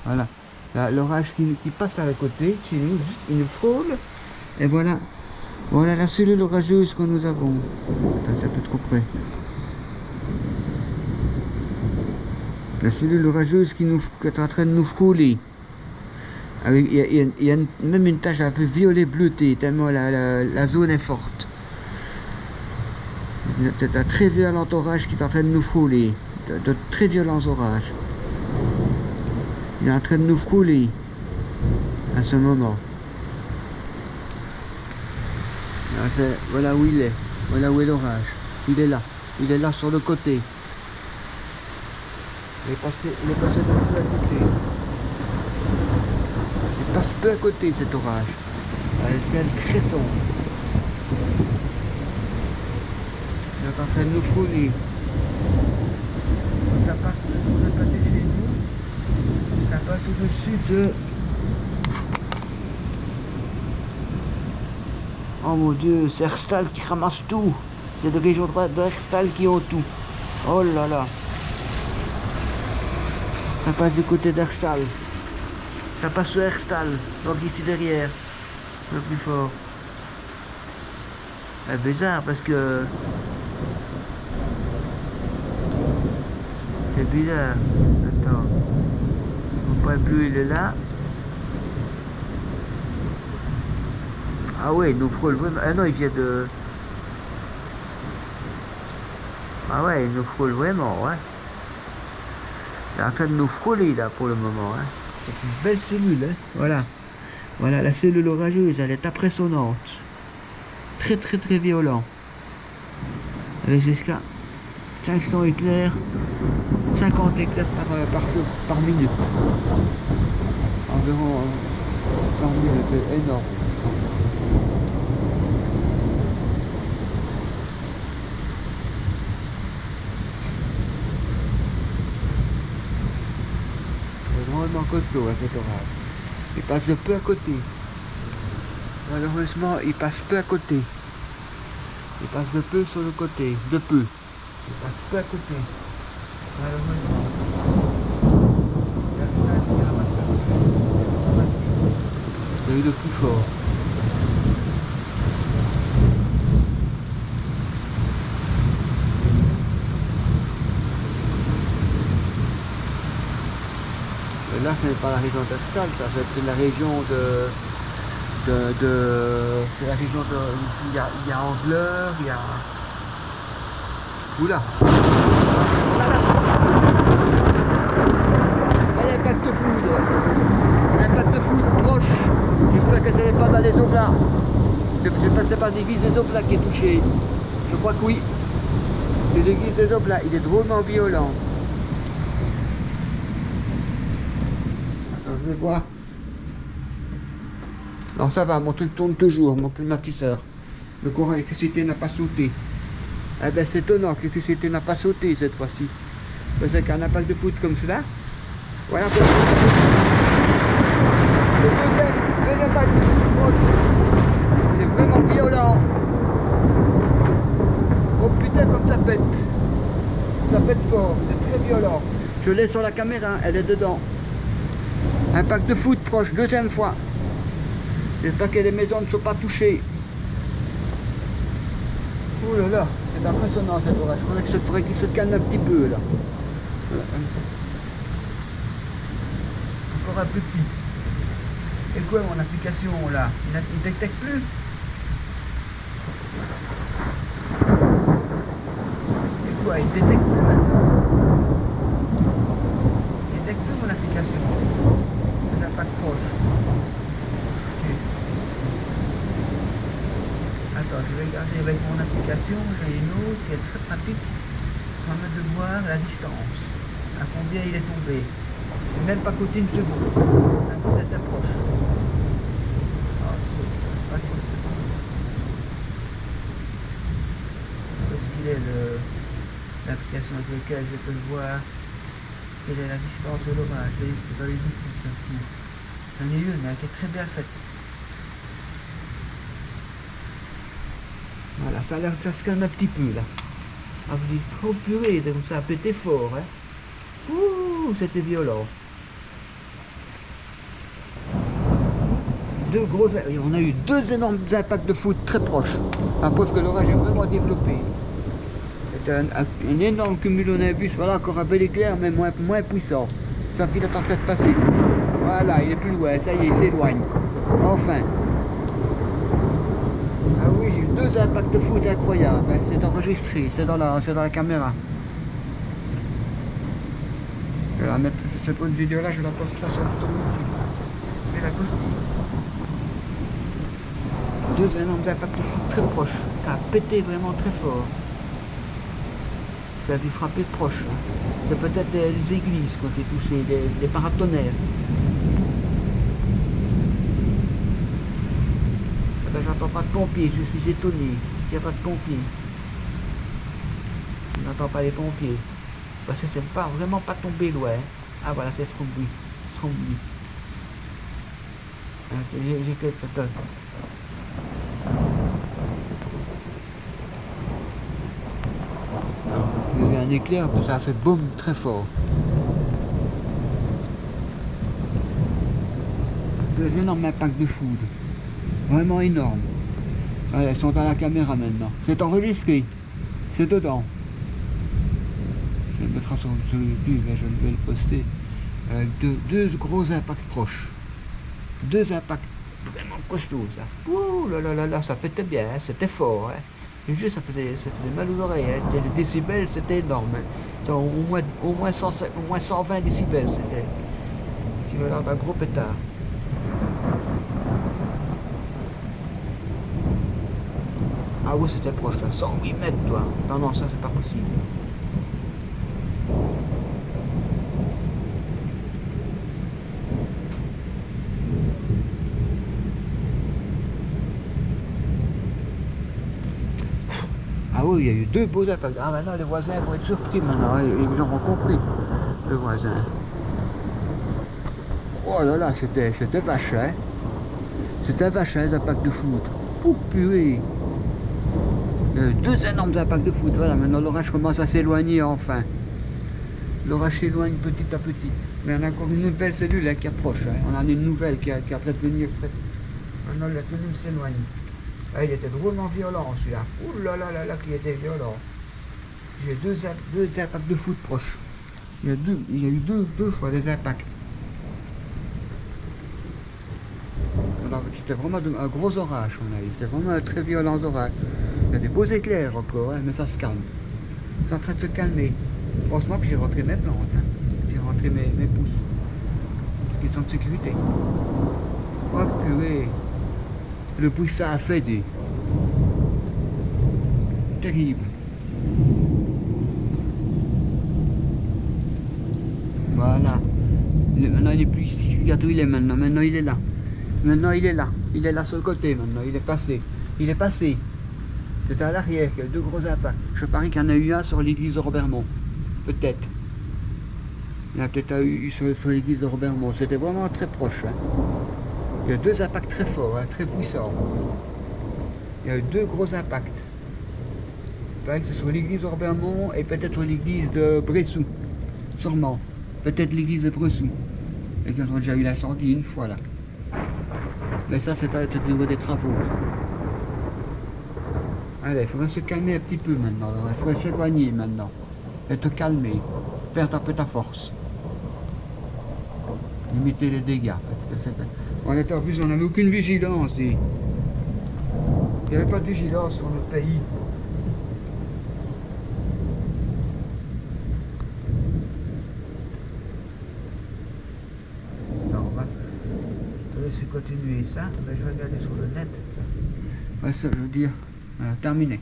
Voilà. Là, l'orage qui passe à la côté, chez nous, juste, il nous frôle. Et voilà. Voilà la cellule orageuse que nous avons. Attends, c'est un peu trop près. La cellule orageuse qui est en train de nous frôler. Il y a même une tache un peu violet bleuté, tellement la zone est forte. C'est un très violent orage qui est en train de nous frôler. De très violents orages. Il est en train de nous frôler à ce moment. Voilà où il est. Voilà où est l'orage. Il est là. Il est là sur le côté. Il est passé de peu à côté. Il passe peu à côté cet orage. Elle est très sombre. Il est en train de nous frôler. Ça passe, on est passé chez nous. Ça passe au-dessus de... Oh mon Dieu, c'est Herstal qui ramasse tout. C'est des régions de Herstal qui ont tout. Oh là là. Ça passe du côté d'Herstal. Ça passe sur Herstal. Donc ici derrière. Le plus fort. C'est bizarre parce que... C'est bizarre. Attends. Mon point bleu il est là. Ah ouais, il nous frôle vraiment. Ah non, il vient de... Ah ouais, il nous frôle vraiment, ouais. Il est en train de nous frôler là pour le moment, hein. C'est une belle cellule, hein. Voilà. Voilà, la cellule orageuse, elle est impressionnante. Très très très violent. Avec jusqu'à 500 éclairs, 50 éclairs par minute. Environ par minute, c'est énorme. Vraiment costaud à cet orage. Il passe de peu à côté. Malheureusement, il passe peu à côté. Il passe de peu sur le côté. De peu. Il passe peu à côté. Malheureusement. C'est eu le plus fort. Et là, ce n'est pas la région d'Herstal, ça c'est la région c'est la région de... Il y a Angleur, il y a... Oula. Un impact de foudre. Un impact de foudre proche. J'espère que ce n'est pas dans les oblats. Je ne sais pas si c'est pas l'église des oblats qui est touchée. Je crois que oui. C'est l'église des oblats. Il est drôlement violent. Attends, je vais voir. Non, ça va, mon truc tourne toujours, mon climatiseur. Le courant d'électricité n'a pas sauté. Eh bien, c'est étonnant que l'électricité n'a pas sauté cette fois-ci. Parce qu'un impact de foot comme cela, voilà. Le deuxième impact de foot proche, il est vraiment violent. Oh putain, comme ça pète. Ça pète fort, c'est très violent. Je l'ai sur la caméra, elle est dedans. Impact de foot proche, deuxième fois. J'espère que les maisons ne sont pas touchées. Oh là là, c'est impressionnant cet orage. Je crois que ça faudrait qu'il se calme un petit peu là. Encore un peu petit. Et quoi mon application là? Il ne détecte plus? Et quoi? Il détecte plus maintenant? Il détecte plus mon application. Ça n'a pas de proche. Attends, je vais regarder avec mon application, j'ai une autre qui est très pratique. Ça permet de voir la distance, à combien il est tombé. C'est même pas coûté une seconde, même si c'était proche. Ah, pas trop. Où est-ce qu'il est l'application avec laquelle je peux voir quelle est la distance de l'orage? C'est dans les outils, ça. J'en ai une, mais qui est très bien faite. Voilà, ça a l'air que ça se calme un petit peu là. Ah, vous dites, oh purée, donc ça a pété fort, hein. Ouh, c'était violent. On a eu deux énormes impacts de foudre très proches. À preuve que l'orage est vraiment développé. C'est un énorme cumulonimbus, voilà encore un bel éclair, mais moins puissant. Ça qu'il est en train de passer. Voilà, il est plus loin, ça y est, il s'éloigne. Enfin. Ah oui, j'ai eu deux impacts de foudre incroyables. Hein. C'est enregistré, c'est dans la caméra. Je vais la mettre, cette autre vidéo-là, je vais la poster sur YouTube. Je vais la poster. Deux énormes impacts de foudre très proches. Ça a pété vraiment très fort. Ça a dû frapper proche. C'est peut-être les églises qui ont été touchées, des paratonnerres. Ben, j'entends pas de pompiers, je suis étonné. Il n'y a pas de pompiers. Je n'entends pas les pompiers. Parce que c'est pas vraiment pas tombé loin. Ah voilà, c'est Stromboli. J'ai quelques tonnes. Il y avait un éclair, ça a fait boum très fort. Deux énormes impacts de foudre. Vraiment énorme. Ouais, elles sont dans la caméra maintenant. C'est enregistré. C'est dedans. Je vais le mettre sur YouTube, je vais le poster. Avec deux gros impacts proches. Deux impacts vraiment costauds. Ça. Ouh là là, ça pétait bien, hein, c'était fort. Hein. Et juste, ça faisait mal aux oreilles. Hein. Les décibels, c'était énorme. Hein. Au moins 120 décibels, c'était l'équivalent d'un gros pétard. Ah oui, c'était proche, là. 108 mètres, toi. Non, ça, c'est pas possible. Ah oui, il y a eu deux beaux impacts. Ah, maintenant, les voisins vont être surpris, maintenant. Ils auront compris, le voisin. Oh là là, c'était vache, hein. C'était vache, hein, les impacts de foudre. Ouh, purée. Il y a eu deux énormes impacts de foudre. Voilà, maintenant l'orage commence à s'éloigner enfin. L'orage s'éloigne petit à petit. Mais on a encore une nouvelle cellule hein, qui approche. Hein. On en a une nouvelle qui est en train de venir. Maintenant la cellule s'éloigne. Ah, il était drôlement violent celui-là. Ouh là là, qui était violent. J'ai deux impacts de foudre proches. Il y a eu deux fois des impacts. C'était vraiment un gros orage on a eu. C'était vraiment un très violent orage. Il y a des beaux éclairs encore, hein, mais ça se calme. C'est en train de se calmer. Heureusement que j'ai rentré mes plantes. Hein. J'ai rentré mes pousses. Qui sont de sécurité. Oh purée. Le bruit que ça a fait des... Terrible. Voilà. Maintenant il est plus ici. Regarde où il est maintenant. Maintenant il est là. Maintenant il est là. Il est là sur le côté maintenant. Il est passé. Il est passé. C'était à l'arrière qu'il y a deux gros impacts. Je parie qu'il y en a eu un sur l'église de Robermont. Peut-être. Il y en a peut-être eu sur l'église de Robermont. C'était vraiment très proche. Hein. Il y a deux impacts très forts, hein, très puissants. Il y a eu deux gros impacts. Il paraît que c'est sur l'église de Robermont et peut-être sur l'église de Bressou. Sûrement. Peut-être l'église de Bressou. Et qu'ils ont déjà eu l'incendie une fois là. Mais ça, c'est pas au niveau des travaux. Allez, il faudrait se calmer un petit peu maintenant. Il faudrait s'éloigner maintenant. Et te calmer. Perdre un peu ta force. Limiter les dégâts. Parce que on était en plus, on n'avait aucune vigilance. Il n'y avait pas de vigilance sur notre pays. Non, on va laisser continuer ça. Mais je vais regarder sur le net. Ouais, ça veut dire, voilà, terminé.